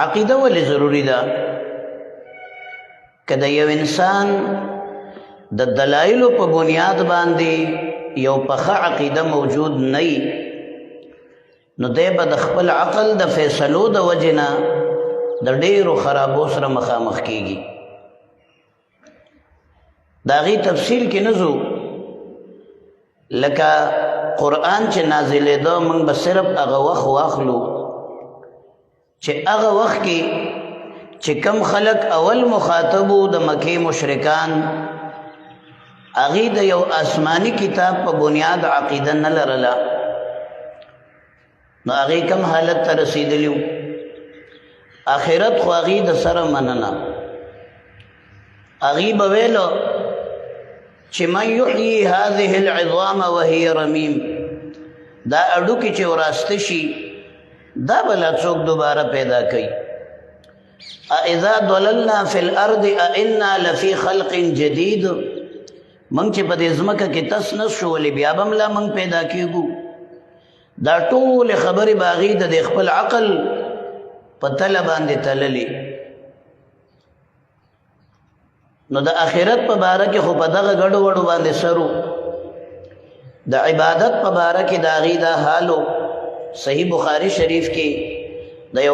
عقیده ولې ضروری ده؟ که د یو انسان د دلایلو په بنیاد باندې یو پخه عقیده موجود نه وي، نو دی به د خپل عقل د فیصلو د وجې نه د ډېرو خرابو سره مخامخ کیږي. د هغې تفصیل کې نه ځو، لکه قرآن چې نازلېده موږ به صرف هغه وخت واخلو چې هغه وخت کې چې کم خلق اول مخاطبو د مکې مشرکان هغې د یو آسماني کتاب په بنیاد عقیده نه لرله، نو هغې کم حالت ته رسېدلي وو. آخرت خو هغې د سره مننه، هغې به ویلو چې من یحیي هذه العظام وهي رمیم، دا اډوکې چې وراسته شي دا به لا څوک دوباره پیدا کوي. اذا ضللنا فی الارض انا لفی خلق جدید، موږ چې په دې ځمکه کې تس نس شو ولې بیا به هم لا موږ پیدا کېږو. دا ټولې خبرې به هغې د خپل عقل په تله باندې تللې. نو د آخرت په باره کې خو په دغه ګډو وډو باندې سرو، د عبادت په باره کې د هغې دا حالو. صحیح بخاری شریف کې د یو